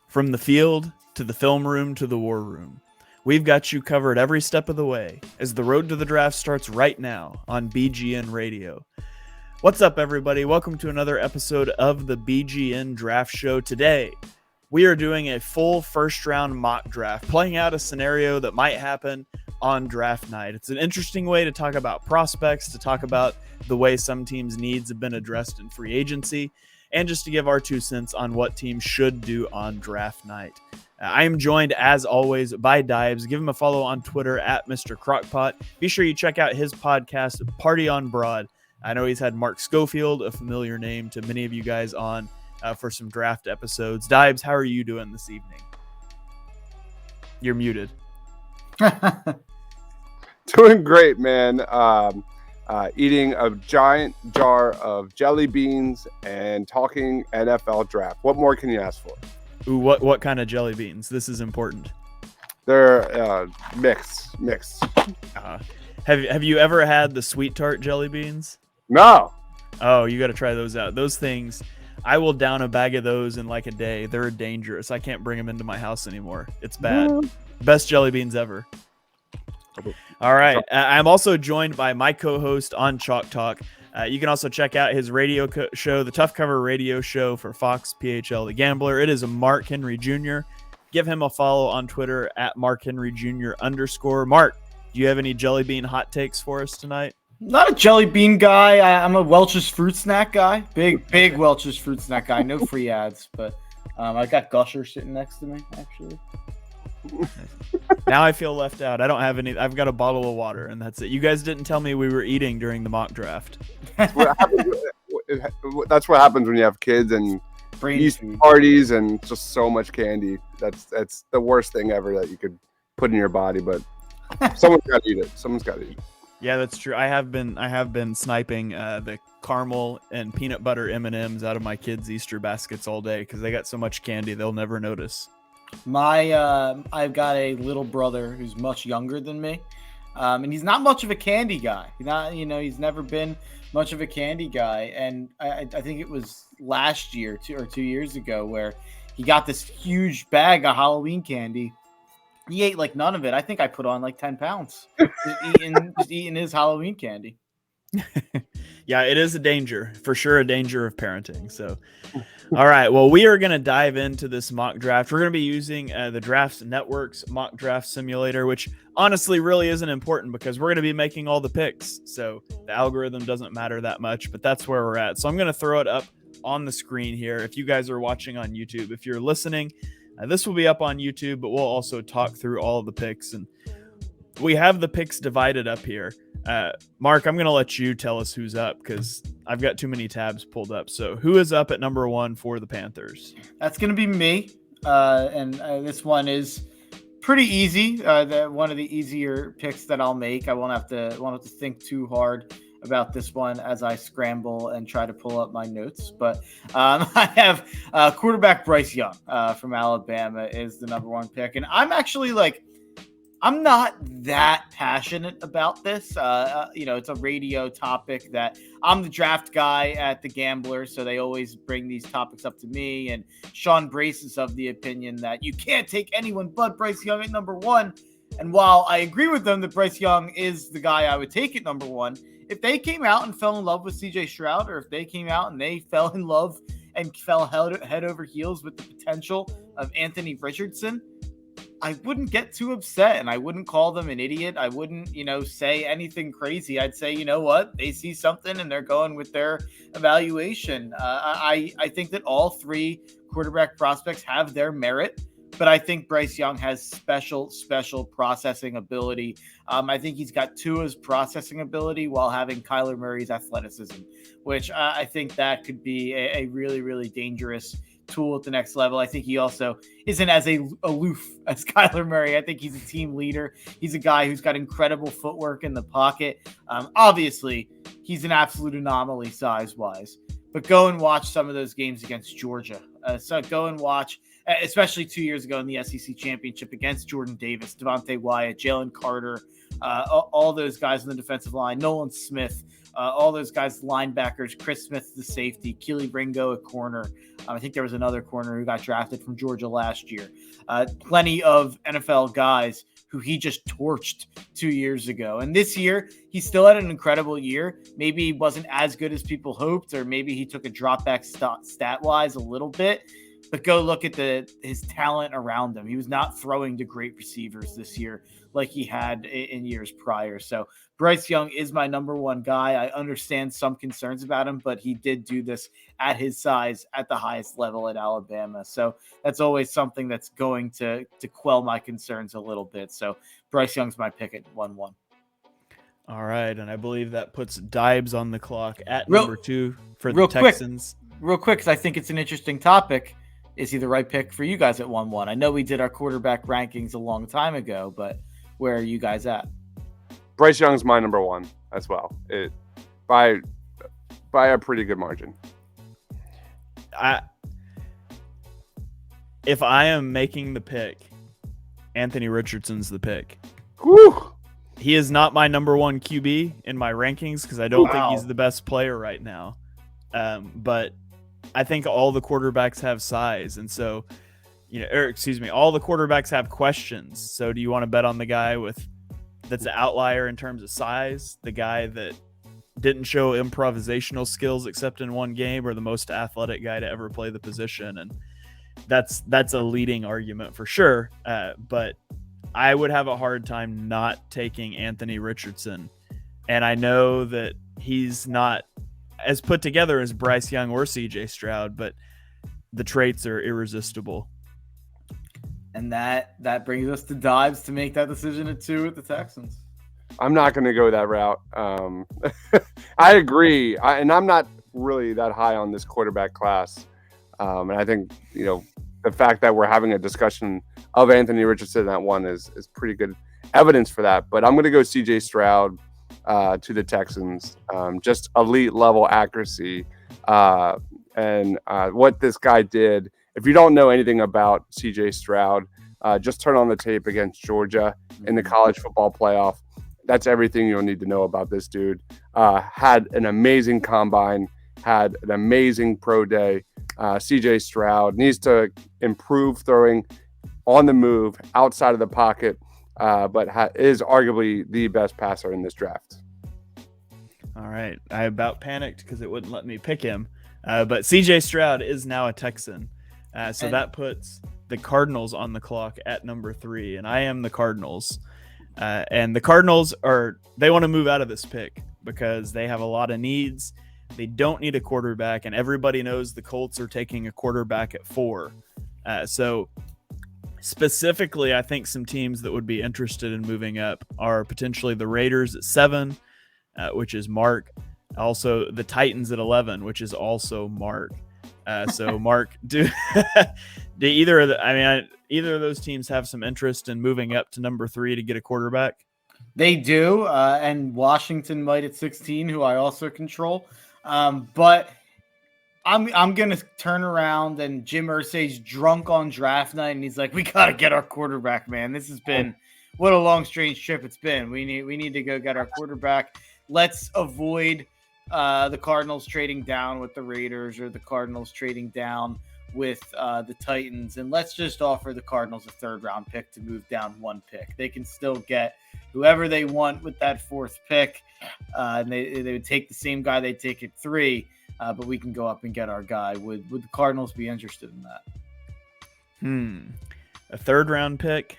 From the field to the film room to the war room, we've got you covered every step of the way as the road to the draft starts right now on BGN Radio. What's up, everybody? Welcome to another episode of the BGN Draft Show. Today, we are doing a full first-round mock draft, playing out a scenario that might happen on draft night. It's an interesting way to talk about prospects, to talk about the way some teams' needs have been addressed in free agency, and just to give our 2 cents on what teams should do on draft night. I am joined, as always, by Dives. Give him a follow on Twitter at Mr. Crockpot. Be sure you check out his podcast, Party on Broad. I know he's had Mark Schofield, a familiar name to many of you guys, on for some draft episodes. Dives, how are you doing this evening? You're muted. Doing great, man. Eating a giant jar of jelly beans and talking NFL draft. What more can you ask for? Ooh, what kind of jelly beans? This is important. They're mixed. Have you ever had the sweet tart jelly beans? No. Oh, you got to try those out. Those things, I will down a bag of those in like a day. They're dangerous. I can't bring them into my house anymore. It's bad. Best jelly beans ever. All right. I'm also joined by my co-host on Chalk Talk. You can also check out his radio show, the Tough Cover Radio Show for Fox PHL The Gambler. It is a Mark Henry Jr. Give him a follow on Twitter at Mark Henry Jr. _. Mark, do you have any jelly bean hot takes for us tonight? Not a jelly bean guy. I'm a Welch's fruit snack guy. Big Welch's fruit snack guy. No free ads, but I got Gusher sitting next to me, actually. Now I feel left out. I don't have any. I've got a bottle of water, and that's it. You guys didn't tell me we were eating during the mock draft. That's what happens when you have kids and Easter parties and just so much candy. That's the worst thing ever that you could put in your body. But someone's got to eat it. Yeah, that's true. I have been sniping the caramel and peanut butter M&Ms out of my kids' Easter baskets all day because they got so much candy they'll never notice. I've got a little brother who's much younger than me, and he's not much of a candy guy. He's never been much of a candy guy. And I think it was last year, 2 years ago, where he got this huge bag of Halloween candy. He ate like none of it. I think I put on like 10 pounds just eating his Halloween candy. Yeah, it is a danger, for sure, a danger of parenting. So, all right. Well, we are going to dive into this mock draft. We're going to be using the Drafts Network's mock draft simulator, which honestly really isn't important because we're going to be making all the picks. So the algorithm doesn't matter that much, but that's where we're at. So I'm going to throw it up on the screen here. If you guys are watching on YouTube, if you're listening, this will be up on YouTube, but we'll also talk through all of the picks. And we have the picks divided up here. Mark, I'm going to let you tell us who's up because I've got too many tabs pulled up. So who is up at number 1 for the Panthers? That's going to be me. And this one is pretty easy. One of the easier picks that I'll make. I won't have to think too hard about this one as I scramble and try to pull up my notes. But I have quarterback Bryce Young from Alabama is the number 1 pick. And I'm actually I'm not that passionate about this. It's a radio topic that I'm the draft guy at The Gambler, so they always bring these topics up to me. And Sean Brace is of the opinion that you can't take anyone but Bryce Young at number 1. And while I agree with them that Bryce Young is the guy I would take at number 1, if they came out and fell in love with CJ Stroud, or if they came out and they fell in love and fell head over heels with the potential of Anthony Richardson, I wouldn't get too upset and I wouldn't call them an idiot. I wouldn't, say anything crazy. I'd say, you know what? They see something and they're going with their evaluation. I think that all 3 quarterback prospects have their merit, but I think Bryce Young has special processing ability. I think he's got Tua's processing ability while having Kyler Murray's athleticism, which I think that could be a really, really dangerous tool at the next level. I think he also isn't as aloof as Kyler Murray. I think he's a team leader. He's a guy who's got incredible footwork in the pocket. Obviously, he's an absolute anomaly size-wise. But go and watch some of those games against Georgia. So go and watch, especially 2 years ago in the SEC Championship against Jordan Davis, Devontae Wyatt, Jalen Carter, all those guys in the defensive line, Nolan Smith, all those guys, linebackers, Chris Smith, the safety, Keely Ringo at corner. I think there was another corner who got drafted from Georgia last year. Plenty of NFL guys who he just torched 2 years ago. And this year, he still had an incredible year. Maybe he wasn't as good as people hoped, or maybe he took a drop back stat-wise a little bit. But go look at his talent around him. He was not throwing to great receivers this year like he had in years prior. So Bryce Young is my number one guy. I understand some concerns about him, but he did do this at his size at the highest level at Alabama. So that's always something that's going to quell my concerns a little bit. So Bryce Young's my pick at 1-1. All right, and I believe that puts Dibes on the clock at number 2 for the Texans. Real quick, because I think it's an interesting topic. Is he the right pick for you guys at 1-1? I know we did our quarterback rankings a long time ago, but where are you guys at? Bryce Young's my number 1 as well. By a pretty good margin. If I am making the pick, Anthony Richardson's the pick. Whew. He is not my number 1 QB in my rankings because I don't think he's the best player right now. But I think all the quarterbacks have size, and so, all the quarterbacks have questions. So do you want to bet on the guy that's an outlier in terms of size, the guy that didn't show improvisational skills except in one game, or the most athletic guy to ever play the position? And that's a leading argument for sure. But I would have a hard time not taking Anthony Richardson. And I know that he's not as put together as Bryce Young or CJ Stroud, but the traits are irresistible. And that brings us to Dibes to make that decision at 2 with the Texans. I'm not going to go that route. I agree. And I'm not really that high on this quarterback class. And I think, the fact that we're having a discussion of Anthony Richardson at 1 is pretty good evidence for that. But I'm going to go CJ Stroud to the Texans. Just elite level accuracy. And what this guy did, if you don't know anything about CJ Stroud, just turn on the tape against Georgia in the college football playoff. That's everything you'll need to know about this dude. Had an amazing combine, had an amazing pro day. CJ Stroud needs to improve throwing on the move, outside of the pocket, but is arguably the best passer in this draft. All right. I about panicked because it wouldn't let me pick him. But CJ Stroud is now a Texan. So that puts the Cardinals on the clock at number 3. And I am the Cardinals. And the Cardinals they want to move out of this pick because they have a lot of needs. They don't need a quarterback. And everybody knows the Colts are taking a quarterback at 4. So specifically, I think some teams that would be interested in moving up are potentially the Raiders at 7, which is Mark. Also, the Titans at 11, which is also Mark. So, Mark, do either of those teams have some interest in moving up to number 3 to get a quarterback? They do, and Washington might at 16, who I also control. But I'm gonna turn around, and Jim Irsay's drunk on draft night, and he's like, "We gotta get our quarterback, man. This has been what a long, strange trip it's been. We need to go get our quarterback. Let's avoid." The Cardinals trading down with the Raiders, or the Cardinals trading down with the Titans, and let's just offer the Cardinals a 3rd-round pick to move down 1 pick. They can still get whoever they want with that 4th pick, and they would take the same guy they take at 3, but we can go up and get our guy. Would the Cardinals be interested in that? A 3rd-round pick?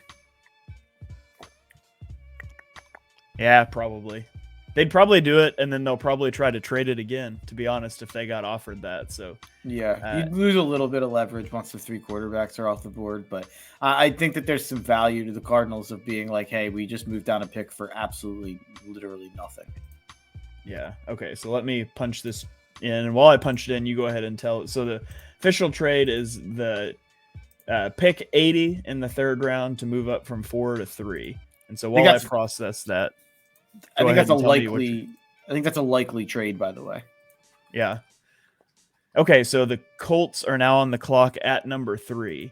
Yeah, probably. They'd probably do it, and then they'll probably try to trade it again, to be honest, if they got offered that. So yeah, you'd lose a little bit of leverage once the 3 quarterbacks are off the board. But I think that there's some value to the Cardinals of being like, hey, we just moved down a pick for absolutely, literally nothing. Yeah. Okay, so let me punch this in. And while I punch it in, you go ahead and tell it. So the official trade is the pick 80 in the 3rd round to move up from 4 to 3. And so while I process that, I think that's a likely trade, by the way. Yeah. Okay, so the Colts are now on the clock at number 3.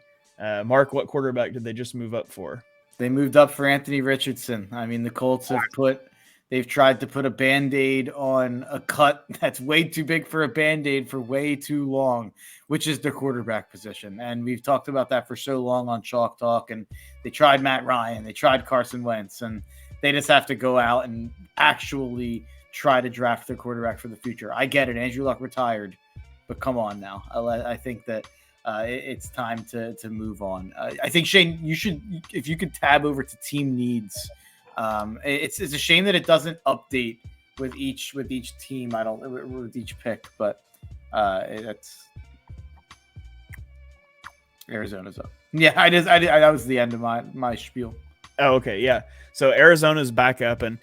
Mark, what quarterback did they just move up for? They moved up for Anthony Richardson. I mean, the Colts they've tried to put a Band-Aid on a cut that's way too big for a Band-Aid for way too long, which is their quarterback position. And we've talked about that for so long on Chalk Talk. And they tried Matt Ryan, they tried Carson Wentz, and they just have to go out and actually try to draft their quarterback for the future. I get it. Andrew Luck retired, but come on now. I think that it's time to move on. I think, Shane, you should, if you could tab over to team needs. It's a shame that it doesn't update with each team. With each pick, but it's Arizona's up. Yeah, I that was the end of my spiel. Oh, okay, yeah. So Arizona's back up, and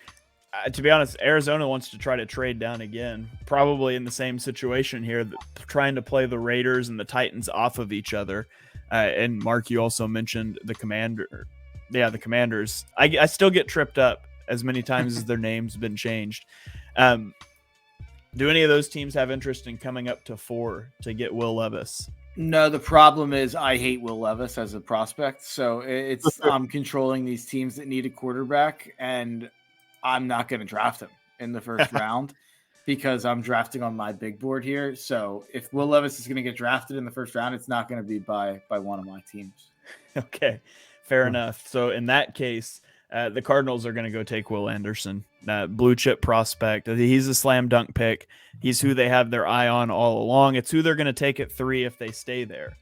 to be honest, Arizona wants to try to trade down again, probably in the same situation here, trying to play the Raiders and the Titans off of each other. And Mark, you also mentioned the Commander. Yeah, the Commanders. I still get tripped up as many times as their name's been changed. Do any of those teams have interest in coming up to 4 to get Will Levis? No, the problem is I hate Will Levis as a prospect. So it's I'm controlling these teams that need a quarterback, and I'm not going to draft him in the first round because I'm drafting on my big board here. So if Will Levis is going to get drafted in the first round, it's not going to be by one of my teams. Okay, fair enough. So in that case, the Cardinals are going to go take Will Anderson, blue chip prospect. He's a slam dunk pick. He's who they have their eye on all along. It's who they're going to take at 3 if they stay there.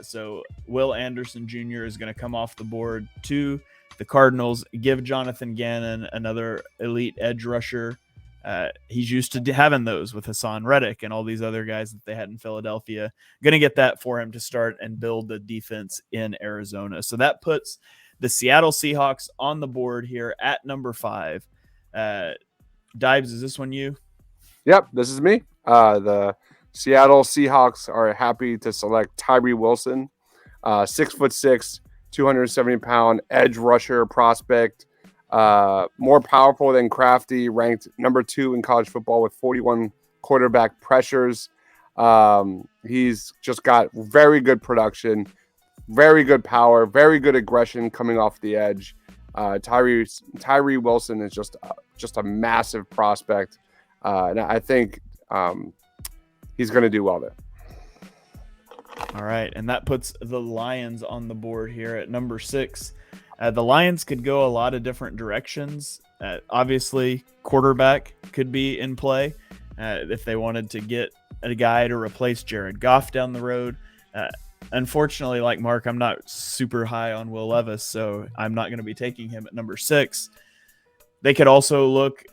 So Will Anderson Jr. is going to come off the board to the Cardinals, give Jonathan Gannon another elite edge rusher. He's used to having those with Hassan Reddick and all these other guys that they had in Philadelphia. Going to get that for him to start and build the defense in Arizona. So that puts the Seattle Seahawks on the board here at number 5. Dives, is this one you? Yep, this is me. The Seattle Seahawks are happy to select Tyree Wilson, 6'6", 270-pound edge rusher prospect, more powerful than Crafty, ranked number 2 in college football with 41 quarterback pressures. He's just got very good production, very good power, very good aggression coming off the edge. Tyree Wilson is just a massive prospect, and I think he's going to do well there. All right, and that puts the Lions on the board here at number 6. The Lions could go a lot of different directions. Obviously, quarterback could be in play if they wanted to get a guy to replace Jared Goff down the road. Unfortunately, like Mark, I'm not super high on Will Levis, so I'm not going to be taking him at number 6. They could also look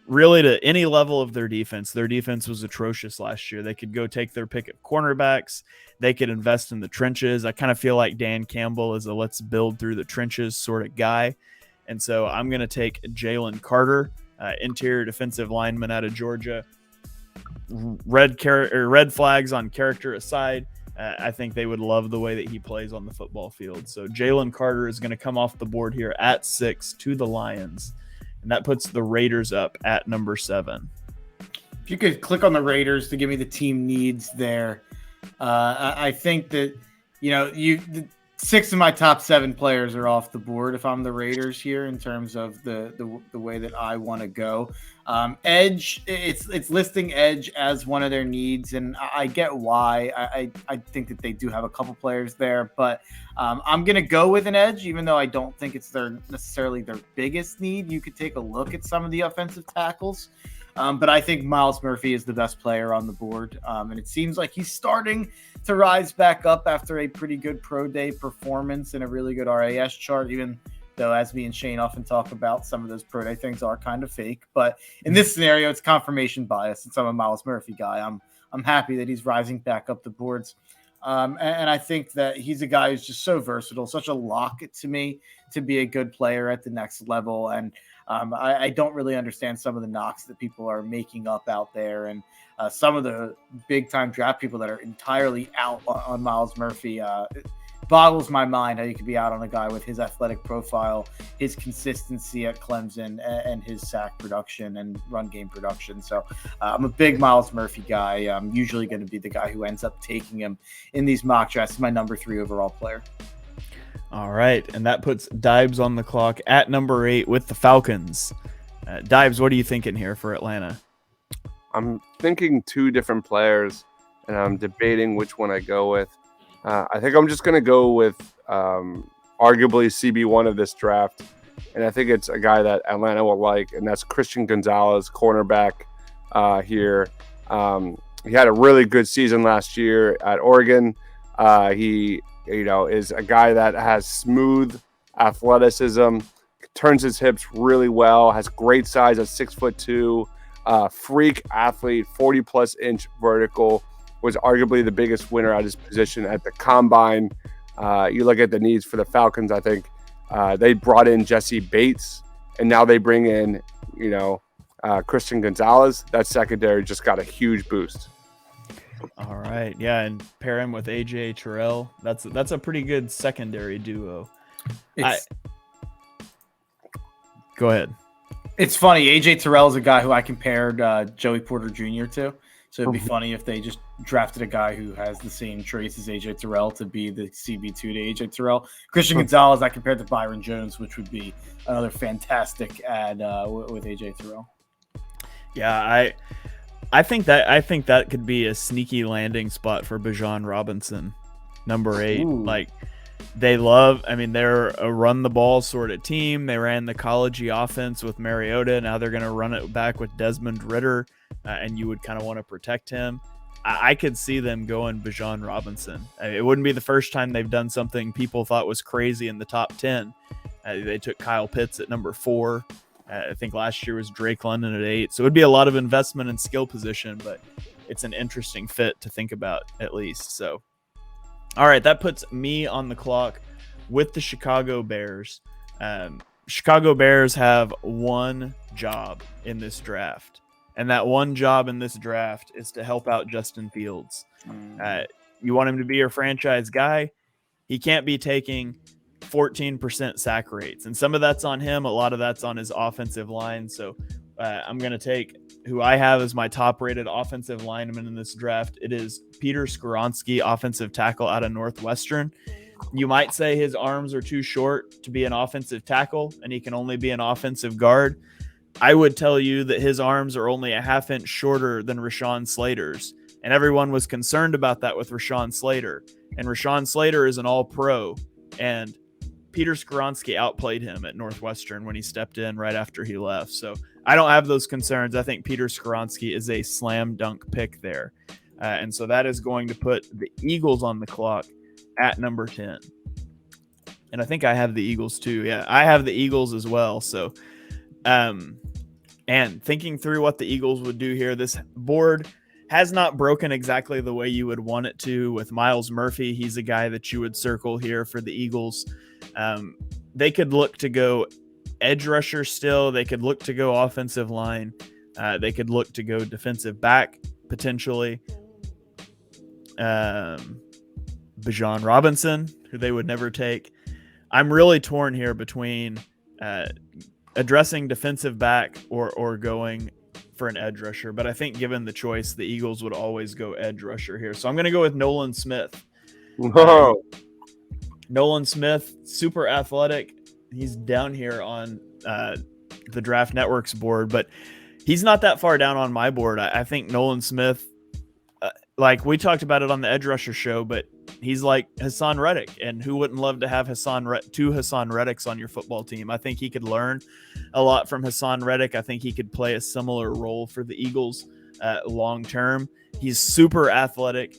really to any level of their defense. Their defense was atrocious last year. They could go take their pick at cornerbacks. They could invest in the trenches. I kind of feel like Dan Campbell is a let's build through the trenches sort of guy. And so I'm going to take Jalen Carter, interior defensive lineman out of Georgia. Red flags on character aside, I think they would love the way that he plays on the football field. So Jalen Carter is going to come off the board here at 6 to the Lions. And that puts the Raiders up at number 7. If you could click on the Raiders to give me the team needs there. I think that, the 6 of my top 7 players are off the board if I'm the Raiders here in terms of the way that I want to go. Edge, it's listing edge as one of their needs, and I get why. I think that they do have a couple players there, but I'm going to go with an edge, even though I don't think it's necessarily their biggest need. You could take a look at some of the offensive tackles. But I think Myles Murphy is the best player on the board. And it seems like he's starting to rise back up after a pretty good pro day performance and a really good RAS chart, even though, as me and Shane often talk about, some of those pro day things are kind of fake. But in this scenario, it's confirmation bias. Since I'm a Myles Murphy guy, I'm happy that he's rising back up the boards. And I think that he's a guy who's just so versatile, such a lock to me to be a good player at the next level. And I don't really understand some of the knocks that people are making up out there, and some of the big-time draft people that are entirely out on Myles Murphy. It boggles my mind how you could be out on a guy with his athletic profile, his consistency at Clemson, and his sack production and run game production. So I'm a big Myles Murphy guy. I'm usually going to be the guy who ends up taking him in these mock drafts. My number 3 overall player. All right, and that puts Dibes on the clock at number 8 with the Falcons. Dibes, what are you thinking here for Atlanta? I'm thinking two different players, and I'm debating which one I go with. I think I'm just going to go with arguably CB1 of this draft, and I think it's a guy that Atlanta will like, and that's Christian Gonzalez, cornerback here. He had a really good season last year at Oregon. He is a guy that has smooth athleticism, turns his hips really well, has great size at 6'2", freak athlete, 40+ inch vertical, was arguably the biggest winner at his position at the combine. You look at the needs for the Falcons, I think they brought in Jesse Bates, and now they bring in, Christian Gonzalez. That secondary just got a huge boost. All right, yeah, and pair him with AJ Terrell. That's a pretty good secondary duo. Go ahead. It's funny. AJ Terrell is a guy who I compared Joey Porter Jr. to. So it'd be funny if they just drafted a guy who has the same traits as AJ Terrell to be the CB2 to AJ Terrell. Christian Gonzalez, I compared to Byron Jones, which would be another fantastic add with AJ Terrell. Yeah, I think that could be a sneaky landing spot for Bijan Robinson, number 8. Ooh. Like they're a run the ball sort of team. They ran the collegey offense with Mariota. Now they're going to run it back with Desmond Ridder, and you would kind of want to protect him. I could see them going Bijan Robinson. It wouldn't be the first time they've done something people thought was crazy in the top 10. They took Kyle Pitts at number 4. I think last year was Drake London at 8. So it would be a lot of investment in skill position, but it's an interesting fit to think about at least. So, all right, that puts me on the clock with the Chicago Bears. Chicago Bears have one job in this draft, and that one job in this draft is to help out Justin Fields. You want him to be your franchise guy. He can't be taking 14% sack rates, and some of that's on him, a lot of that's on his offensive line. So I'm going to take who I have as my top rated offensive lineman in this draft. It is Peter Skoronski, offensive tackle out of Northwestern. You might say his arms are too short to be an offensive tackle and he can only be an offensive guard. I would tell you that his arms are only a half inch shorter than Rashawn Slater's, and everyone was concerned about that with Rashawn Slater, and Rashawn Slater is an all-pro, and Peter Skoronski outplayed him at Northwestern when he stepped in right after he left. So I don't have those concerns. I think Peter Skoronski is a slam dunk pick there. And so that is going to put the Eagles on the clock at number 10. And I think I have the Eagles too. Yeah, I have the Eagles as well. So, and thinking through what the Eagles would do here, this board has not broken exactly the way you would want it to with Myles Murphy. He's a guy that you would circle here for the Eagles. They could look to go edge rusher still. They could look to go offensive line. They could look to go defensive back potentially. Bijan Robinson, who they would never take. I'm really torn here between addressing defensive back or going for an edge rusher. But I think given the choice, the Eagles would always go edge rusher here. So I'm going to go with Nolan Smith. Whoa. Nolan Smith, super athletic. He's down here on the Draft Network's board, but he's not that far down on my board. I think Nolan Smith, like we talked about it on the Edge Rusher show, but he's like Hassan Reddick, and who wouldn't love to have two Hassan Reddicks on your football team? I think he could learn a lot from Hassan Reddick. I think he could play a similar role for the Eagles long term. He's super athletic.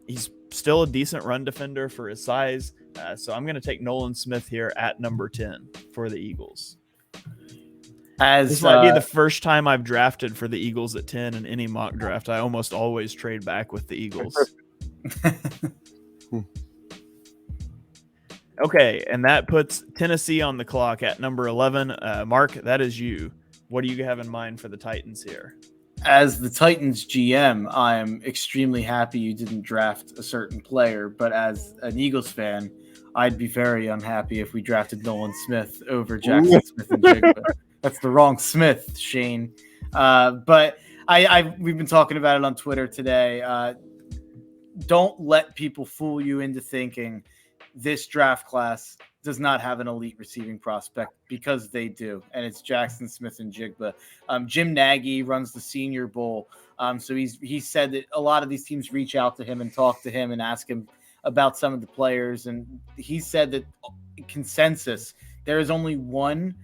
He's still a decent run defender for his size. So I'm going to take Nolan Smith here at number 10 for the Eagles. This might be the first time I've drafted for the Eagles at 10 in any mock draft. I almost always trade back with the Eagles. Okay, and that puts Tennessee on the clock at number 11. Mark, that is you. What do you have in mind for the Titans here? As the Titans GM, I'm extremely happy you didn't draft a certain player, but as an Eagles fan, I'd be very unhappy if we drafted Nolan Smith over Jackson Smith and Jigba. That's the wrong Smith, Shane. But we've been talking about it on Twitter today. Don't let people fool you into thinking this draft class does not have an elite receiving prospect, because they do, and it's Jackson Smith-Njigba. Jim Nagy runs the Senior Bowl, so he said that a lot of these teams reach out to him and talk to him and ask him about some of the players, and he said that consensus, there is only one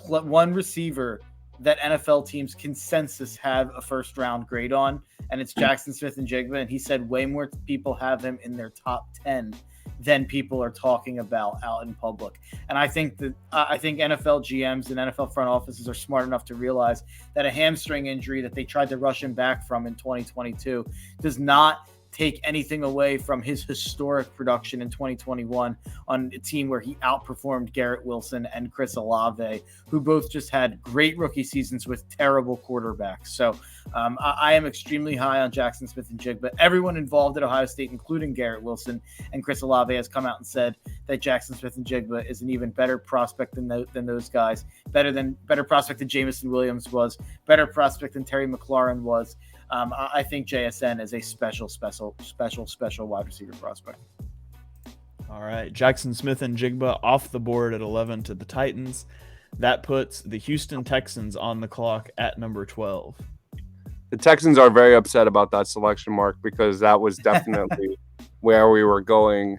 receiver that NFL teams consensus have a first round grade on, and it's Jackson Smith-Njigba. And he said way more people have him in their top 10 than people are talking about out in public. And I think NFL GMs and NFL front offices are smart enough to realize that a hamstring injury that they tried to rush him back from in 2022 does not take anything away from his historic production in 2021 on a team where he outperformed Garrett Wilson and Chris Olave, who both just had great rookie seasons with terrible quarterbacks. So I am extremely high on Jackson Smith-Njigba. Everyone involved at Ohio State, including Garrett Wilson and Chris Olave, has come out and said that Jackson Smith-Njigba is an even better prospect than those guys, better prospect than Jameson Williams was, better prospect than Terry McLaurin was. I think JSN is a special wide receiver prospect. All right, Jackson Smith-Njigba off the board at 11 to the Titans. That puts the Houston Texans on the clock at number 12. The Texans are very upset about that selection, Mark, because that was definitely where we were going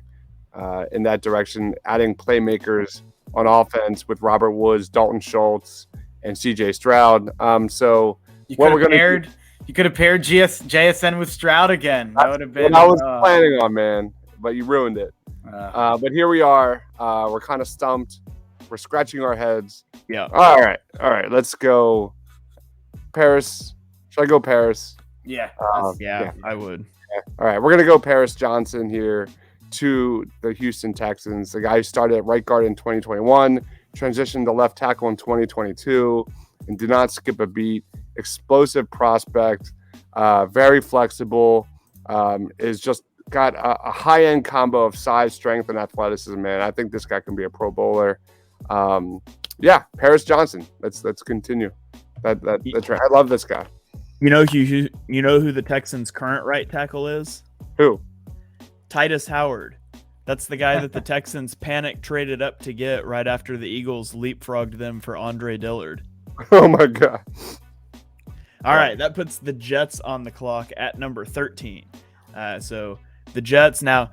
in that direction, adding playmakers on offense with Robert Woods, Dalton Schultz, and C.J. Stroud. So what we're going to you could have paired JSN with Stroud again. That would have been what I was planning on, man, but you ruined it. But here we are. We're kind of stumped. We're scratching our heads. Yeah. All right. Let's go Paris. Should I go Paris? Yeah. Yeah, I would. Yeah. All right. We're going to go Paris Johnson here to the Houston Texans. The guy who started at right guard in 2021, transitioned to left tackle in 2022, and did not skip a beat. Explosive prospect, very flexible, is just got a high-end combo of size, strength, and athleticism, man. I think this guy can be a Pro Bowler. Paris Johnson. Let's continue. That's right. I love this guy. You know who the Texans' current right tackle is? Who? Titus Howard. That's the guy that the Texans panic traded up to get right after the Eagles leapfrogged them for Andre Dillard. Oh my God. All right, that puts the Jets on the clock at number 13. So the Jets, now,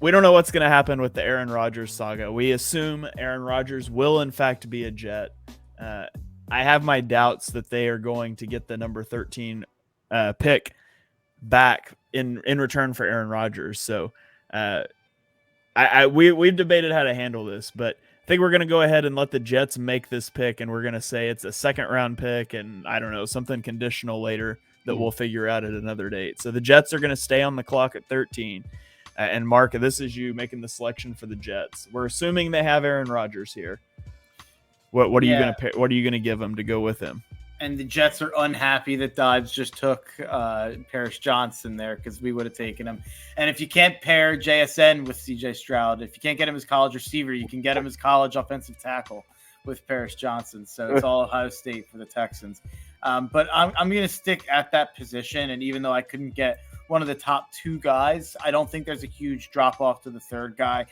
we don't know what's going to happen with the Aaron Rodgers saga. We assume Aaron Rodgers will, in fact, be a Jet. I have my doubts that they are going to get the number 13 pick back in return for Aaron Rodgers. So we've debated how to handle this, but I think we're going to go ahead and let the Jets make this pick, and we're going to say it's a second-round pick and, I don't know, something conditional later that we'll figure out at another date. So the Jets are going to stay on the clock at 13. And, Mark, this is you making the selection for the Jets. We're assuming they have Aaron Rodgers here. What are you going to what are you going to give him to go with him? And the Jets are unhappy that Dives just took Paris Johnson there, because we would have taken him. And if you can't pair JSN with CJ Stroud, if you can't get him as college receiver, you can get him as college offensive tackle with Paris Johnson. So it's all Ohio State for the Texans. But I'm going to stick at that position. And even though I couldn't get one of the top two guys, I don't think there's a huge drop off to the third guy.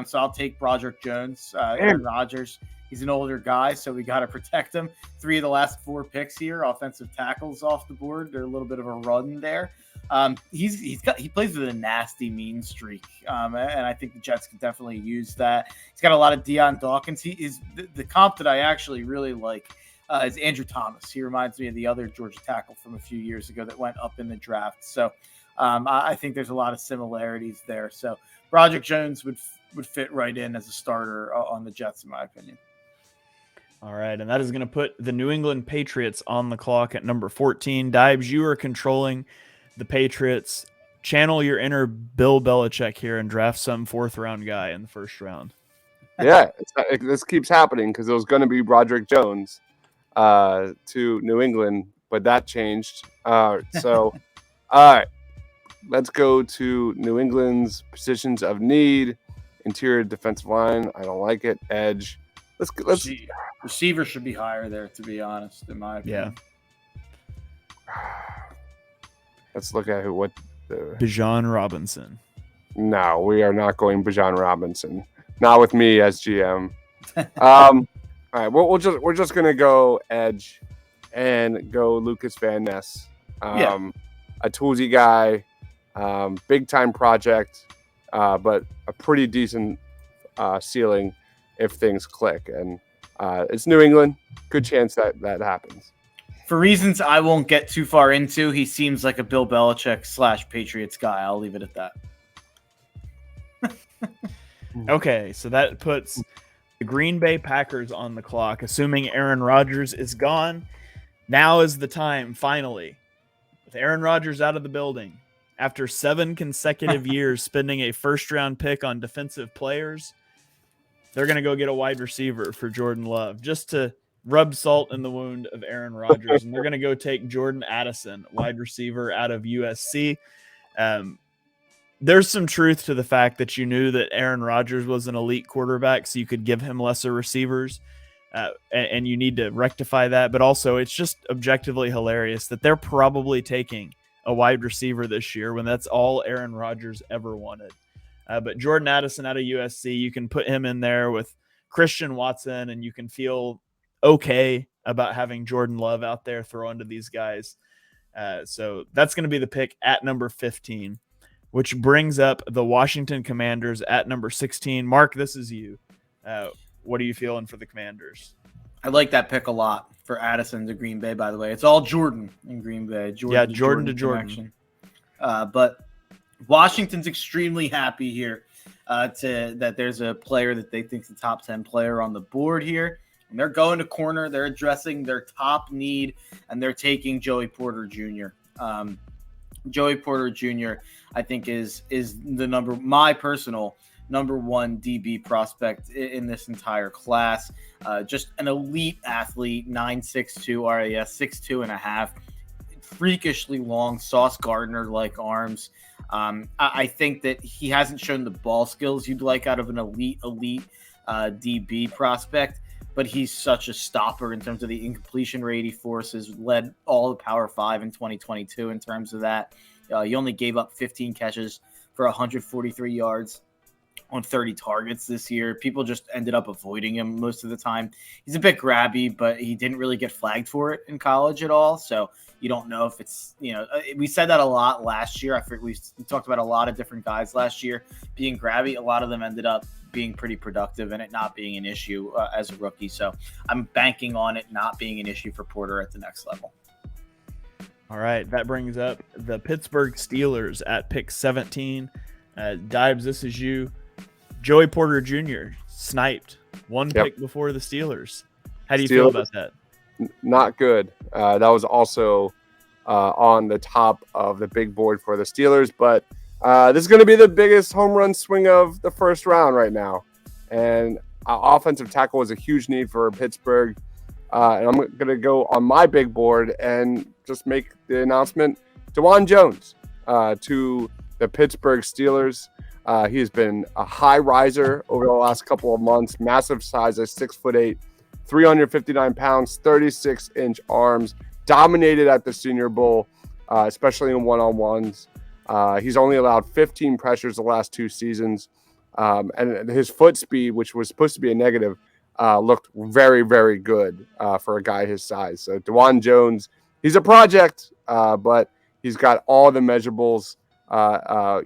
So I'll take Broderick Jones, Aaron Rodgers. He's an older guy, so we got to protect him. 3 of the last 4 picks here, offensive tackles off the board. They're a little bit of a run there. He plays with a nasty mean streak, and I think the Jets can definitely use that. He's got a lot of Deion Dawkins. He is the comp that I actually really like is Andrew Thomas. He reminds me of the other Georgia tackle from a few years ago that went up in the draft. So I think there's a lot of similarities there. So Broderick Jones would fit right in as a starter on the Jets, in my opinion. All right, and that is going to put the New England Patriots on the clock at number 14. Dibes, you are controlling the Patriots. Channel your inner Bill Belichick here and draft some 4th-round guy in the first round. Yeah, this keeps happening because it was going to be Broderick Jones to New England, but that changed. All right, let's go to New England's positions of need. Interior defensive line, I don't like it. Edge. Let's receiver should be higher there, to be honest, in my opinion. Yeah. Let's look at Bijan Robinson. No, we are not going Bijan Robinson. Not with me as GM. All right, we're just gonna go edge and go Lucas Van Ness. A toolsy guy, big time project, but a pretty decent ceiling if things click. And it's New England. Good chance that happens. For reasons I won't get too far into, he seems like a Bill Belichick / Patriots guy. I'll leave it at that. Okay, so that puts the Green Bay Packers on the clock, assuming Aaron Rodgers is gone. Now is the time, finally. With Aaron Rodgers out of the building, after 7 consecutive years spending a first-round pick on defensive players, they're going to go get a wide receiver for Jordan Love, just to rub salt in the wound of Aaron Rodgers. And they're going to go take Jordan Addison, wide receiver out of USC. There's some truth to the fact that you knew that Aaron Rodgers was an elite quarterback, so you could give him lesser receivers, and you need to rectify that. But also, it's just objectively hilarious that they're probably taking a wide receiver this year when that's all Aaron Rodgers ever wanted. But Jordan Addison out of USC, you can put him in there with Christian Watson, and you can feel okay about having Jordan Love out there throwing to these guys. So that's going to be the pick at number 15, which brings up the Washington Commanders at number 16. Mark, this is you. What are you feeling for the Commanders? I like that pick a lot for Addison to Green Bay, by the way. It's all Jordan in Green Bay. Jordan to Jordan. But Washington's extremely happy here that there's a player that they think is the top 10 player on the board here. And they're going to corner. They're addressing their top need, and they're taking Joey Porter Jr. Joey Porter Jr., I think, is my personal number 1 DB prospect in this entire class. Just an elite athlete, 9'6", RAS, 6'2.5", freakishly long, Sauce Gardner-like arms. I think that he hasn't shown the ball skills you'd like out of an elite DB prospect, but he's such a stopper in terms of the incompletion rate he forces, led all the Power 5 in 2022 in terms of that. He only gave up 15 catches for 143 yards on 30 targets this year. People just ended up avoiding him most of the time. He's a bit grabby, but he didn't really get flagged for it in college at all. So you don't know if it's, we said that a lot last year. I think we talked about a lot of different guys last year being grabby. A lot of them ended up being pretty productive and it not being an issue as a rookie. So I'm banking on it not being an issue for Porter at the next level. All right, that brings up the Pittsburgh Steelers at pick 17. Dibes, this is you. Joey Porter Jr. sniped one pick before the Steelers. How do you feel about that? Not good. That was also on the top of the big board for the Steelers, but this is going to be the biggest home run swing of the first round right now. And offensive tackle is a huge need for Pittsburgh. And I'm going to go on my big board and just make the announcement. Dawand Jones to the Pittsburgh Steelers. He has been a high riser over the last couple of months. Massive size, 6'8", 359 pounds, 36-inch arms. Dominated at the Senior Bowl, especially in one-on-ones. He's only allowed 15 pressures the last 2 seasons. And his foot speed, which was supposed to be a negative, looked very, very good for a guy his size. So Dawand Jones, he's a project, but he's got all the measurables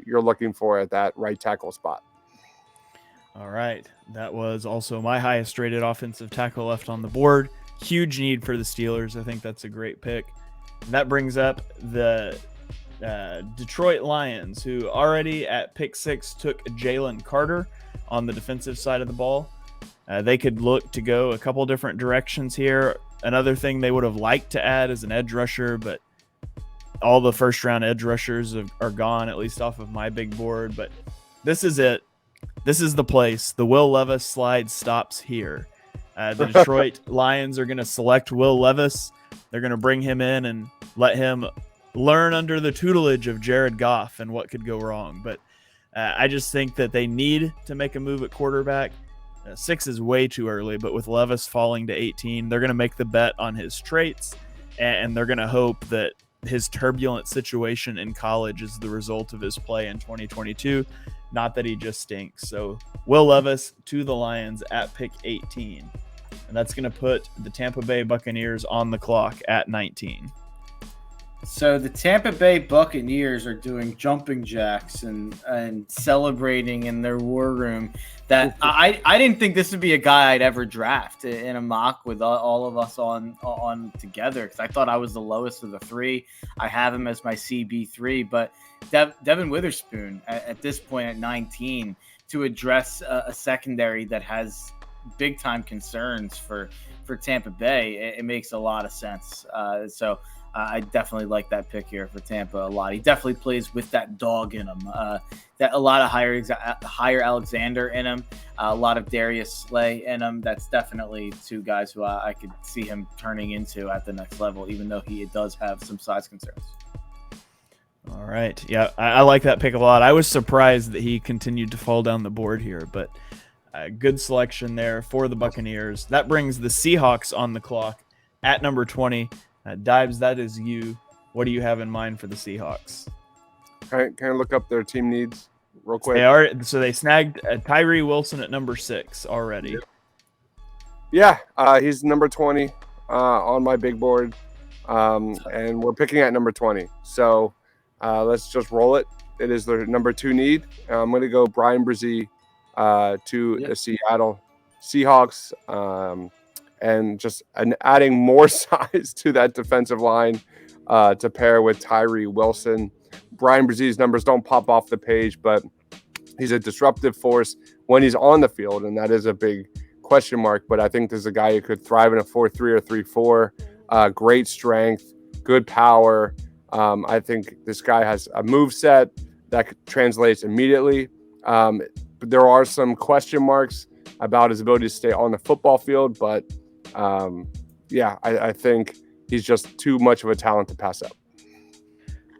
you're looking for at that right tackle spot. All right. That was also my highest rated offensive tackle left on the board. Huge need for the Steelers. I think that's a great pick. And that brings up the Detroit Lions, who already at pick 6 took Jalen Carter on the defensive side of the ball. They could look to go a couple different directions here. Another thing they would have liked to add is an edge rusher, but all the first round edge rushers are gone, at least off of my big board. But this is it. This is the place. The Will Levis slide stops here. The Detroit Lions are going to select Will Levis. They're going to bring him in and let him learn under the tutelage of Jared Goff and what could go wrong. But I just think that they need to make a move at quarterback. 6 is way too early, but with Levis falling to 18, they're going to make the bet on his traits, and they're going to hope that his turbulent situation in college is the result of his play in 2022. Not that he just stinks. So Will Levis to the Lions at pick 18. And that's going to put the Tampa Bay Buccaneers on the clock at 19. So the Tampa Bay Buccaneers are doing jumping jacks and celebrating in their war room. That I didn't think this would be a guy I'd ever draft in a mock with all of us on together, because I thought I was the lowest of the three. I have him as my CB3, but Devin Witherspoon at this point at 19 to address a secondary that has big time concerns for Tampa Bay, it makes a lot of sense. So I definitely like that pick here for Tampa a lot. He definitely plays with that dog in him. That a lot of higher Alexander in him, a lot of Darius Slay in him. That's definitely two guys who I could see him turning into at the next level, even though he does have some size concerns. All right. Yeah, I like that pick a lot. I was surprised that he continued to fall down the board here, but good selection there for the Buccaneers. That brings the Seahawks on the clock at number 20. Dives, that is you. What do you have in mind for the Seahawks? Can I look up their team needs real quick? They snagged Tyree Wilson at number 6 already. Yeah, he's number 20 on my big board, and we're picking at number 20. So let's just roll it. It is their number 2 need. I'm going to go Brian Brzee to the Seattle Seahawks. And just adding more size to that defensive line to pair with Tyree Wilson. Brian Brezee's numbers don't pop off the page, but he's a disruptive force when he's on the field, and that is a big question mark. But I think there's a guy who could thrive in a 4-3 or 3-4. Great strength, good power. I think this guy has a move set that translates immediately. But there are some question marks about his ability to stay on the football field, but I think he's just too much of a talent to pass up.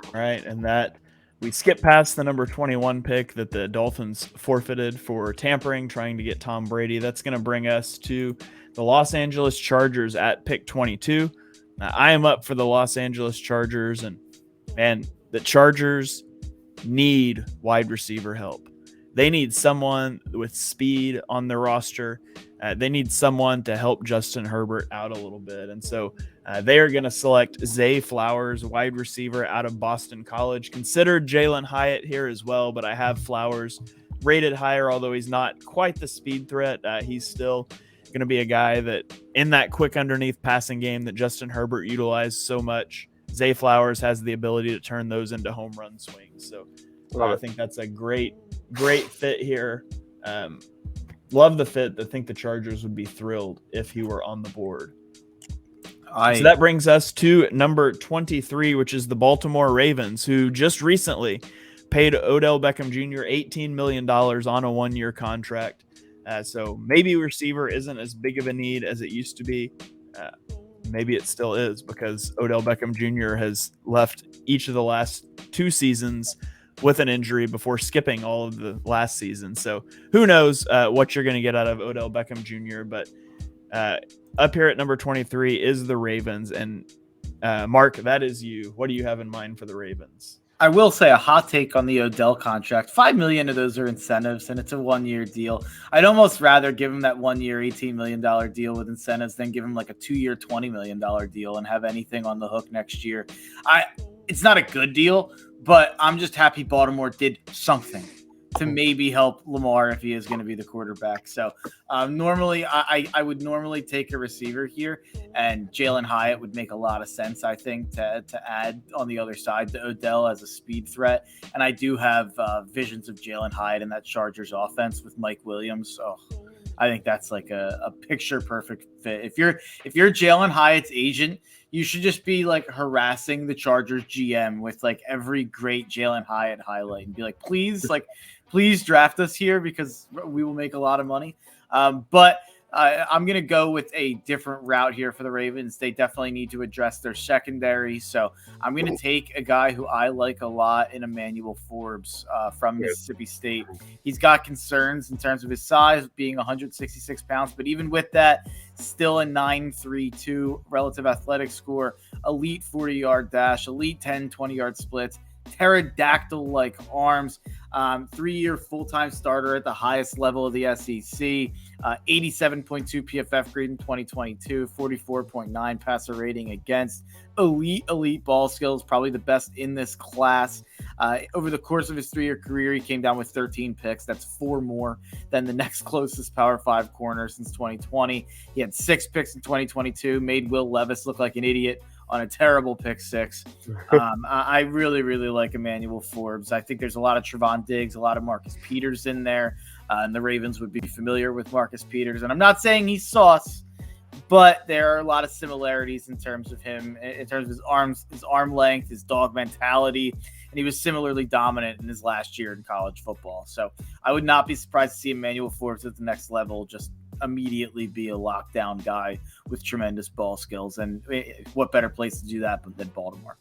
All right, and that we skip past the number 21 pick that the Dolphins forfeited for tampering, trying to get Tom Brady. That's going to bring us to the Los Angeles Chargers at pick 22. Now, I am up for the Los Angeles Chargers, and man, the Chargers need wide receiver help. They need someone with speed on their roster. They need someone to help Justin Herbert out a little bit. And so they are going to select Zay Flowers, wide receiver out of Boston College. Considered Jalen Hyatt here as well, but I have Flowers rated higher, although he's not quite the speed threat. He's still going to be a guy that in that quick underneath passing game that Justin Herbert utilized so much, Zay Flowers has the ability to turn those into home run swings. So I think that's a great fit here. Love the fit. I think the Chargers would be thrilled if he were on the board. So that brings us to number 23, which is the Baltimore Ravens, who just recently paid Odell Beckham Jr. $18 million on a 1-year contract. So maybe receiver isn't as big of a need as it used to be. Maybe it still is, because Odell Beckham Jr. has left each of the last 2 seasons with an injury before skipping all of the last season. So who knows what you're going to get out of Odell Beckham Jr. But up here at number 23 is the Ravens. And Mark, that is you. What do you have in mind for the Ravens? I will say a hot take on the Odell contract. $5 million of those are incentives, and it's a 1-year deal. I'd almost rather give him that 1-year $18 million deal with incentives than give him like a 2-year $20 million deal and have anything on the hook next year. It's not a good deal, but I'm just happy Baltimore did something to maybe help Lamar if he is going to be the quarterback. So normally I would normally take a receiver here, and Jalen Hyatt would make a lot of sense, I think, to add on the other side to Odell as a speed threat. And I do have visions of Jalen Hyatt in that Chargers offense with Mike Williams. So I think that's like a picture perfect fit. If you're Jalen Hyatt's agent, you should just be like harassing the Chargers GM with like every great Jalen Hyatt highlight and be like, please draft us here because we will make a lot of money. But I'm going to go with a different route here for the Ravens. They definitely need to address their secondary. So I'm going to take a guy who I like a lot in Emmanuel Forbes from Mississippi State. He's got concerns in terms of his size, being 166 pounds. But even with that, still a 9.32 relative athletic score, elite 40-yard dash, elite 10, 20-yard splits, pterodactyl-like arms. 3-year full-time starter at the highest level of the SEC, 87.2 PFF grade in 2022, 44.9 passer rating against, elite ball skills, probably the best in this class. Over the course of his 3-year career, he came down with 13 picks. That's 4 more than the next closest Power 5 corner since 2020. He had 6 picks in 2022, made Will Levis look like an idiot on a terrible pick 6. I really like Emmanuel Forbes. I think there's a lot of Trevon Diggs, a lot of Marcus Peters in there, and the Ravens would be familiar with Marcus Peters. And I'm not saying he's sauce, but there are a lot of similarities in terms of him, in terms of his arm length, his dog mentality, and he was similarly dominant in his last year in college football. So I would not be surprised to see Emmanuel Forbes at the next level just immediately be a lockdown guy with tremendous ball skills. And what better place to do that than Baltimore?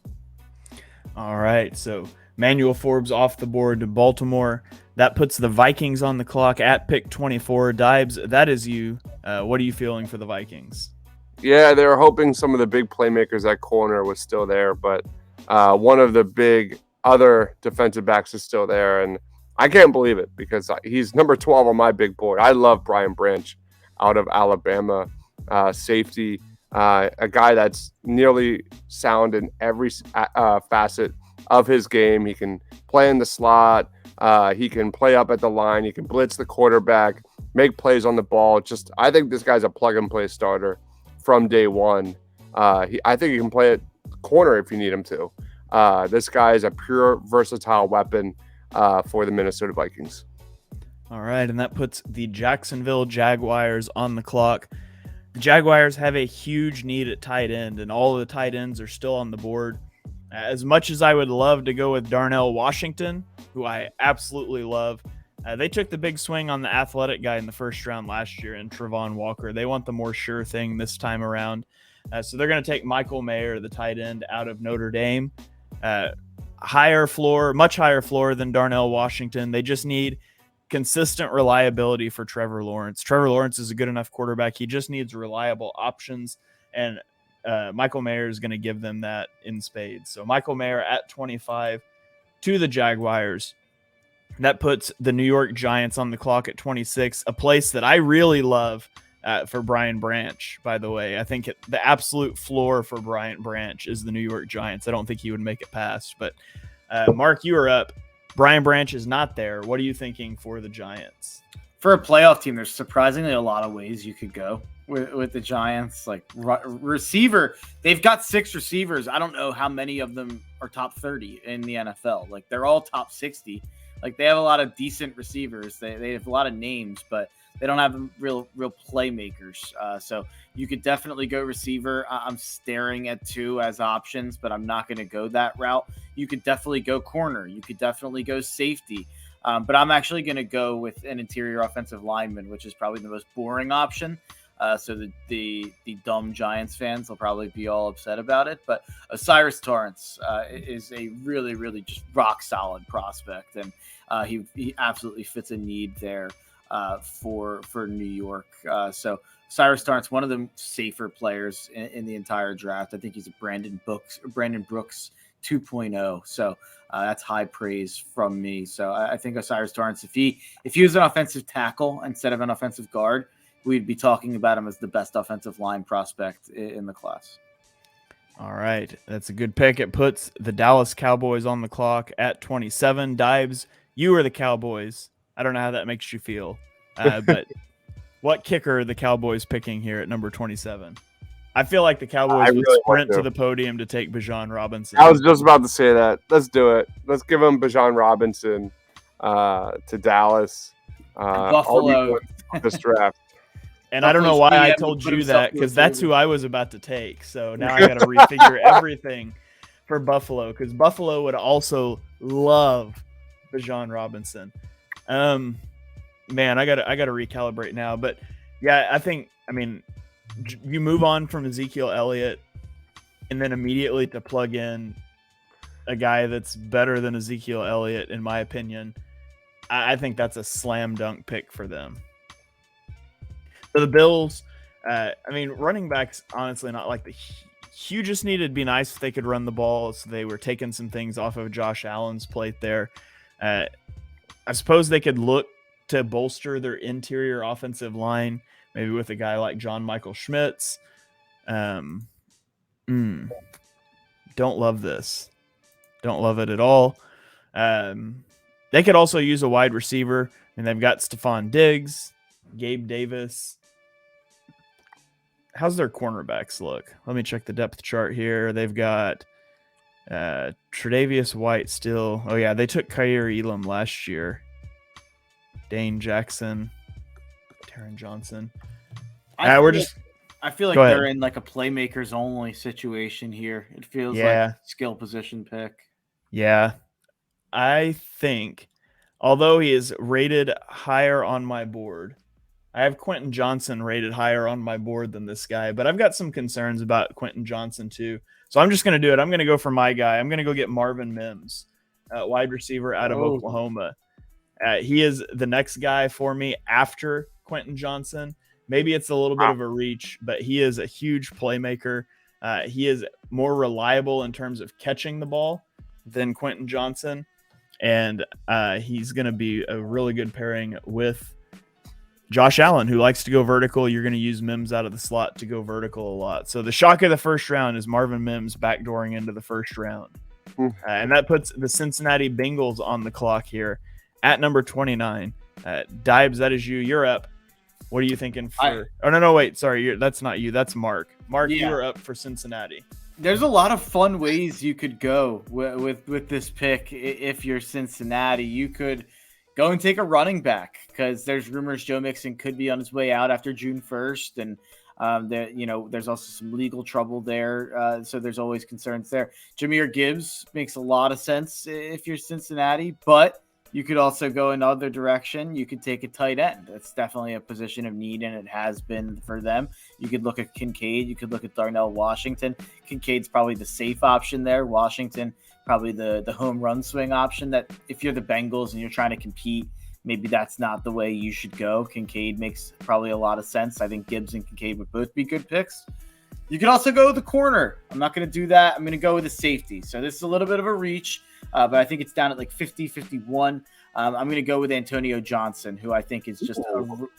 All right, so Emmanuel Forbes off the board to Baltimore. That puts the Vikings on the clock at pick 24. Dibes, that is you. What are you feeling for the Vikings? Yeah, they were hoping some of the big playmakers at corner was still there, but one of the big other defensive backs is still there, and I can't believe it because he's number 12 on my big board. I love Brian Branch out of Alabama, safety, a guy that's nearly sound in every facet of his game. He can play in the slot. He can play up at the line. He can blitz the quarterback, make plays on the ball. I think this guy's a plug-and-play starter from day one. I think he can play at corner if you need him to. This guy is a pure versatile weapon for the Minnesota Vikings. All right, and that puts the Jacksonville Jaguars on the clock. The Jaguars have a huge need at tight end, and all of the tight ends are still on the board. As much as I would love to go with Darnell Washington, who I absolutely love, they took the big swing on the athletic guy in the first round last year in Travon Walker. They want the more sure thing this time around. So they're going to take Michael Mayer, the tight end, out of Notre Dame. Higher floor, much higher floor than Darnell Washington. They just need consistent reliability for Trevor Lawrence. Trevor Lawrence is a good enough quarterback. He just needs reliable options, and Michael Mayer is going to give them that in spades. So Michael Mayer at 25 to the Jaguars. That puts the New York Giants on the clock at 26, a place that I really love for Brian Branch, by the way. I think the absolute floor for Brian Branch is the New York Giants. I don't think he would make it past. But, Mark, you are up. Brian Branch is not there. What are you thinking for the Giants? For a playoff team, there's surprisingly a lot of ways you could go with the Giants. Like receiver, they've got 6 receivers. I don't know how many of them are top 30 in the NFL. Like, they're all top 60. Like, they have a lot of decent receivers. They have a lot of names, but they don't have real playmakers. So you could definitely go receiver. I'm staring at 2 as options, but I'm not going to go that route. You could definitely go corner. You could definitely go safety. But I'm actually going to go with an interior offensive lineman, which is probably the most boring option. So the dumb Giants fans will probably be all upset about it. But O'Cyrus Torrence is a really just rock solid prospect, and he absolutely fits a need there for New York. So Cyrus Torrence, one of the safer players in the entire draft. I think he's a Brandon Brooks 2.0. So that's high praise from me. So I think O'Cyrus Torrence, if he was an offensive tackle instead of an offensive guard, we'd be talking about him as the best offensive line prospect in the class. All right, that's a good pick. It puts the Dallas Cowboys on the clock at 27. Dibes, you are the Cowboys. I don't know how that makes you feel, but what kicker are the Cowboys picking here at number 27? I feel like the Cowboys would sprint to the podium to take Bijan Robinson. I was just about to say that. Let's do it. Let's give him Bijan Robinson to Dallas. Buffalo. This draft. And I don't know why I told you that, because that's who I was about to take. So now I got to refigure everything for Buffalo, because Buffalo would also love Bijan Robinson. Man, I gotta recalibrate now. But yeah, I mean, you move on from Ezekiel Elliott and then immediately to plug in a guy that's better than Ezekiel Elliott, in my opinion. I think that's a slam dunk pick for them. For the Bills, I mean, running backs, honestly, not like the hugest need. It'd be nice if they could run the ball. So they were taking some things off of Josh Allen's plate there. I suppose they could look to bolster their interior offensive line, maybe with a guy like John Michael Schmitz. Don't love this. Don't love it at all. They could also use a wide receiver, and they've got Stephon Diggs, Gabe Davis. How's their cornerbacks look? Let me check the depth chart here. They've got Tre'Davious White still. Oh, yeah, they took Kaiir Elam last year. Dane Jackson, Taron Johnson. I feel like they're in like a playmakers only situation here. It feels like a skill position pick. Yeah. I think, although he is rated higher on my board, I have Quentin Johnson rated higher on my board than this guy, but I've got some concerns about Quentin Johnson too. So I'm just going to do it. I'm going to go for my guy. I'm going to go get Marvin Mims, wide receiver out of Oklahoma. He is the next guy for me after Quentin Johnson. Maybe it's a little bit of a reach, but he is a huge playmaker. He is more reliable in terms of catching the ball than Quentin Johnson. And he's going to be a really good pairing with Josh Allen, who likes to go vertical. You're going to use Mims out of the slot to go vertical a lot. So the shock of the first round is Marvin Mims backdooring into the first round. And that puts the Cincinnati Bengals on the clock here at number 29. Dibes, that is you. You're up. What are you thinking for? Wait. Sorry, that's not you. That's Mark. Mark, you are up for Cincinnati. There's a lot of fun ways you could go with this pick. If you're Cincinnati, you could go and take a running back because there's rumors Joe Mixon could be on his way out after June 1st, and there's also some legal trouble there. So there's always concerns there. Jahmyr Gibbs makes a lot of sense if you're Cincinnati, but you could also go another direction. You could take a tight end. That's definitely a position of need, and it has been for them. You could look at Kincaid. You could look at Darnell Washington. Kincaid's probably the safe option there. Washington, probably the home run swing option that if you're the Bengals and you're trying to compete, maybe that's not the way you should go. Kincaid makes probably a lot of sense. I think Gibbs and Kincaid would both be good picks. You could also go with the corner. I'm not going to do that. I'm going to go with the safety. So this is a little bit of a reach, but I think it's down at like 50, 51. I'm going to go with Antonio Johnson, who I think is just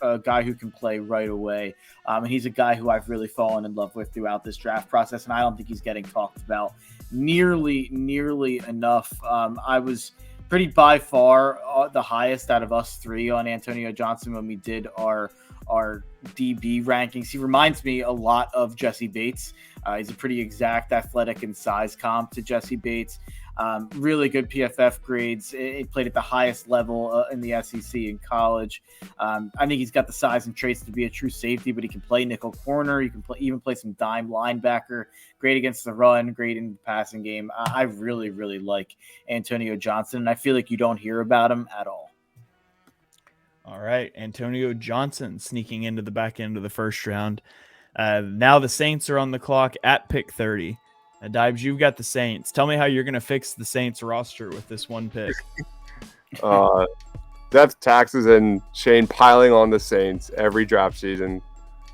a guy who can play right away. And he's a guy who I've really fallen in love with throughout this draft process, and I don't think he's getting talked about nearly enough. I was pretty by far the highest out of us three on Antonio Johnson when we did our DB rankings. He reminds me a lot of Jesse Bates. He's a pretty exact athletic and size comp to Jesse Bates. Really good PFF grades. He played at the highest level in the SEC in college. I think he's got the size and traits to be a true safety, but he can play nickel corner. He can even play some dime linebacker. Great against the run, great in the passing game. I really, really like Antonio Johnson, and I feel like you don't hear about him at all. All right, Antonio Johnson sneaking into the back end of the first round. Now the Saints are on the clock at pick 30. Dibes, you've got the Saints. Tell me how you're going to fix the Saints roster with this one pick. Death taxes and Shane piling on the Saints every draft season.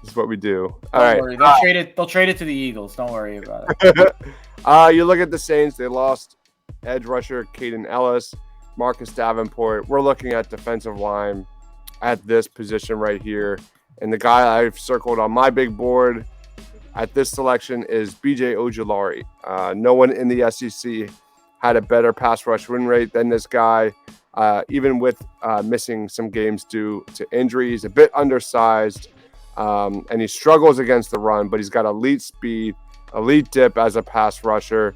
This is what we do. Don't worry. They'll trade it to the Eagles. Don't worry about it. You look at the Saints. They lost edge rusher Caden Ellis, Marcus Davenport. We're looking at defensive line at this position right here. And the guy I've circled on my big board at this selection is B.J. Ojulari. No one in the SEC had a better pass rush win rate than this guy, even with missing some games due to injuries. A bit undersized, and he struggles against the run, but he's got elite speed, elite dip as a pass rusher.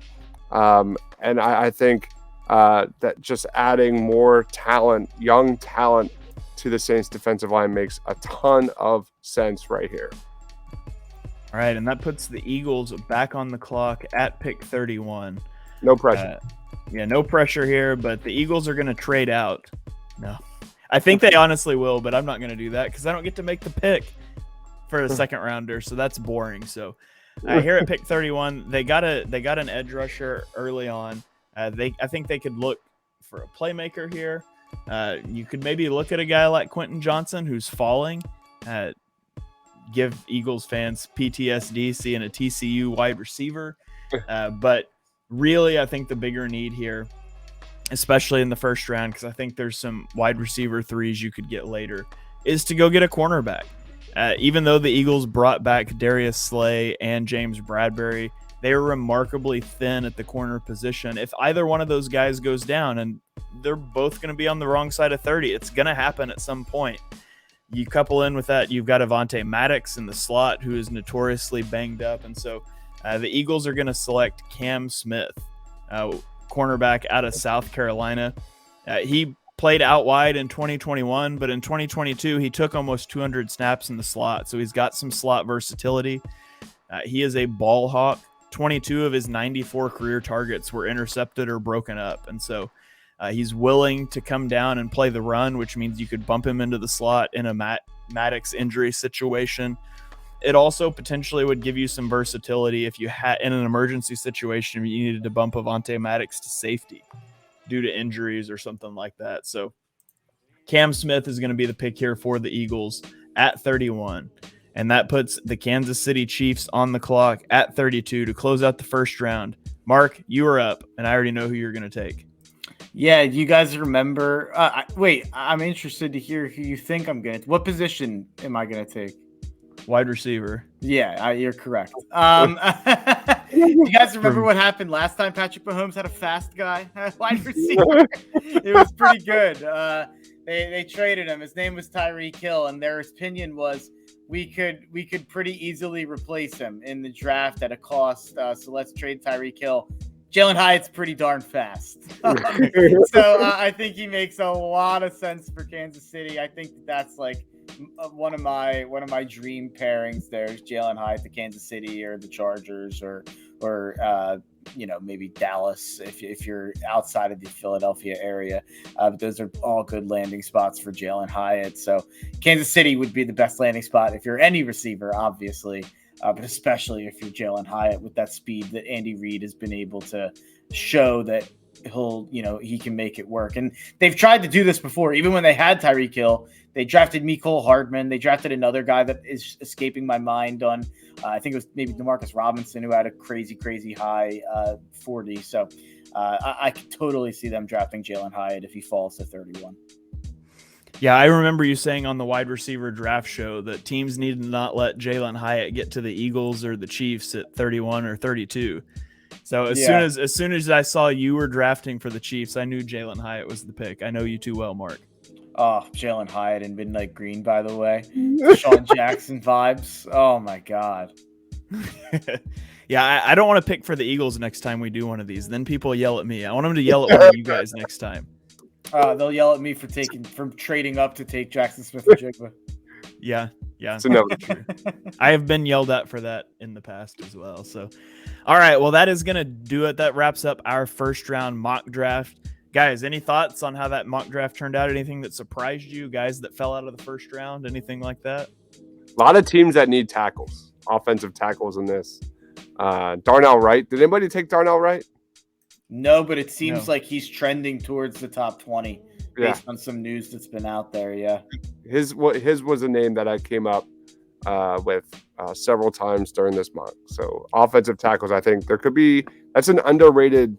And I think that just adding more talent, young talent, to the Saints defensive line makes a ton of sense right here. All right, and that puts the Eagles back on the clock at pick 31. No pressure. No pressure here, but the Eagles are going to trade out. No. I think they honestly will, but I'm not going to do that because I don't get to make the pick for a second rounder, so that's boring. So here at pick 31, they got an edge rusher early on. I think they could look for a playmaker here. You could maybe look at a guy like Quentin Johnson who's falling. Give Eagles fans PTSD seeing a TCU wide receiver. But really, I think the bigger need here especially in the first round, because I think there's some wide receiver threes you could get later, is to go get a cornerback. Even though the Eagles brought back Darius Slay and James Bradbury, they are remarkably thin at the corner position. If either one of those guys goes down, and they're both going to be on the wrong side of 30, it's going to happen at some point. You couple in with that, you've got Avonte Maddox in the slot, who is notoriously banged up. And so the Eagles are going to select Cam Smith, cornerback out of South Carolina. He played out wide in 2021, but in 2022, he took almost 200 snaps in the slot. So he's got some slot versatility. He is a ball hawk. 22 of his 94 career targets were intercepted or broken up. And so he's willing to come down and play the run, which means you could bump him into the slot in a Maddox injury situation. It also potentially would give you some versatility if you had in an emergency situation, you needed to bump Avonte Maddox to safety due to injuries or something like that. So Cam Smith is going to be the pick here for the Eagles at 31. And that puts the Kansas City Chiefs on the clock at 32 to close out the first round. Mark, you are up, and I already know who you're going to take. Yeah, you guys remember? Wait, I'm interested to hear who you think I'm going to. What position am I going to take? Wide receiver. Yeah, you're correct. You guys remember what happened last time Patrick Mahomes had a fast guy wide receiver? It was pretty good. They traded him. His name was Tyreek Hill, and their opinion was we could pretty easily replace him in the draft at a cost. So let's trade Tyreek Hill. Jalen Hyatt's pretty darn fast. So I think he makes a lot of sense for Kansas City. I think that's like one of my dream pairings. There's Jalen Hyatt to Kansas City or the Chargers or maybe Dallas if you're outside of the Philadelphia area. But those are all good landing spots for Jalen Hyatt. So Kansas City would be the best landing spot if you're any receiver, obviously. But especially if you're Jalen Hyatt with that speed that Andy Reid has been able to show that he can make it work. And they've tried to do this before. Even when they had Tyreek Hill, they drafted Mecole Hardman. They drafted another guy that is escaping my mind on, I think it was maybe Demarcus Robinson, who had a crazy, crazy high 40. So I could totally see them drafting Jalen Hyatt if he falls to 31. Yeah, I remember you saying on the wide receiver draft show that teams need to not let Jalen Hyatt get to the Eagles or the Chiefs at 31 or 32. So as soon as I saw you were drafting for the Chiefs, I knew Jalen Hyatt was the pick. I know you too well, Mark. Oh, Jalen Hyatt and Midnight Green, by the way. Sean Jackson vibes. Oh, my God. Yeah, I don't want to pick for the Eagles next time we do one of these. Then people yell at me. I want them to yell at one of you guys next time. They'll yell at me for trading up to take Jackson Smith-Njigba. Yeah. So no, true. I have been yelled at for that in the past as well. So, all right. Well, that is going to do it. That wraps up our first round mock draft. Guys, any thoughts on how that mock draft turned out? Anything that surprised you? Guys that fell out of the first round? Anything like that? A lot of teams that need tackles, offensive tackles in this. Darnell Wright. Did anybody take Darnell Wright? No, but it seems like he's trending towards the top 20 based on some news that's been out there. Yeah. His was a name that I came up with several times during this month. So offensive tackles, I think that's an underrated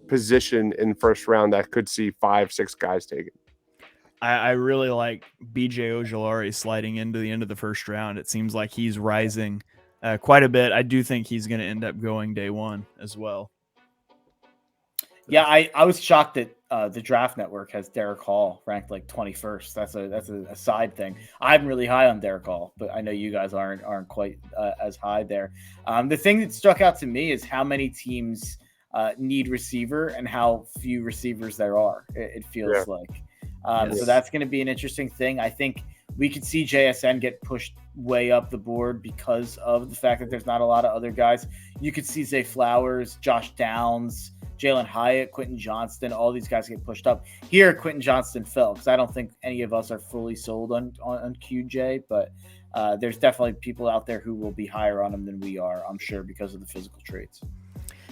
position in first round that could see 5-6 guys taken. I really like BJ Ojulari sliding into the end of the first round. It seems like he's rising quite a bit. I do think he's going to end up going day one as well. Yeah, I was shocked that the Draft Network has Derek Hall ranked like 21st. That's a side thing. I'm really high on Derek Hall, but I know you guys aren't quite as high there. The thing that struck out to me is how many teams need receiver and how few receivers there are. It feels like. So that's going to be an interesting thing. I think we could see JSN get pushed way up the board because of the fact that there's not a lot of other guys. You could see Zay Flowers, Josh Downs, Jalen Hyatt, Quentin Johnston, all these guys get pushed up. Here, Quentin Johnston fell because I don't think any of us are fully sold on QJ, but there's definitely people out there who will be higher on him than we are, I'm sure, because of the physical traits.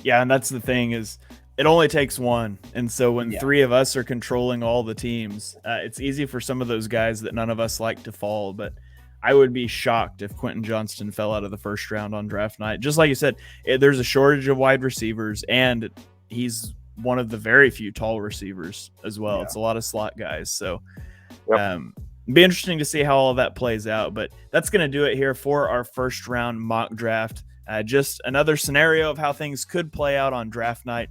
Yeah, and that's the thing is it only takes one. And so when three of us are controlling all the teams, it's easy for some of those guys that none of us like to fall. But I would be shocked if Quentin Johnston fell out of the first round on draft night. Just like you said, there's a shortage of wide receivers, and he's one of the very few tall receivers as well. Yeah. It's a lot of slot guys. So Yep. be interesting to see how all that plays out. But that's going to do it here for our first round mock draft. Just another scenario of how things could play out on draft night.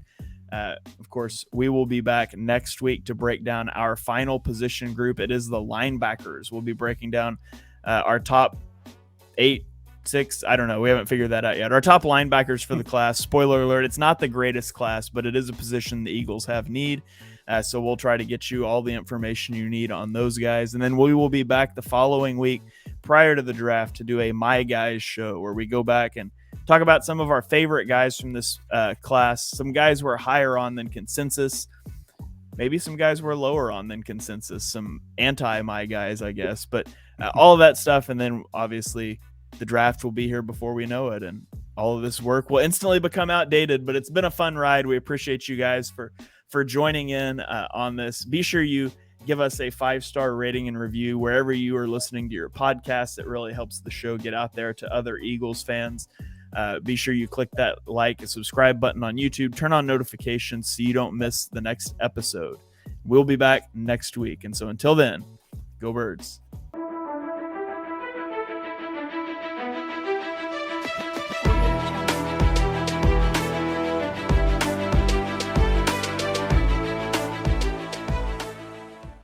Of course, we will be back next week to break down our final position group. It is the linebackers. We'll be breaking down our top 8, 6. I don't know. We haven't figured that out yet. Our top linebackers for the class. Spoiler alert, it's not the greatest class, but it is a position the Eagles have need. So we'll try to get you all the information you need on those guys. And then we will be back the following week prior to the draft to do a My Guys show where we go back and talk about some of our favorite guys from this class. Some guys we're higher on than consensus. Maybe some guys we're lower on than consensus. Some anti-My Guys, I guess. But all of that stuff. And then obviously the draft will be here before we know it. And all of this work will instantly become outdated. But it's been a fun ride. We appreciate you guys for joining in on this. Be sure you give us a 5-star rating and review wherever you are listening to your podcast. It really helps the show get out there to other Eagles fans. Be sure you click that like and subscribe button on YouTube. Turn on notifications so you don't miss the next episode. We'll be back next week. And so until then, go Birds.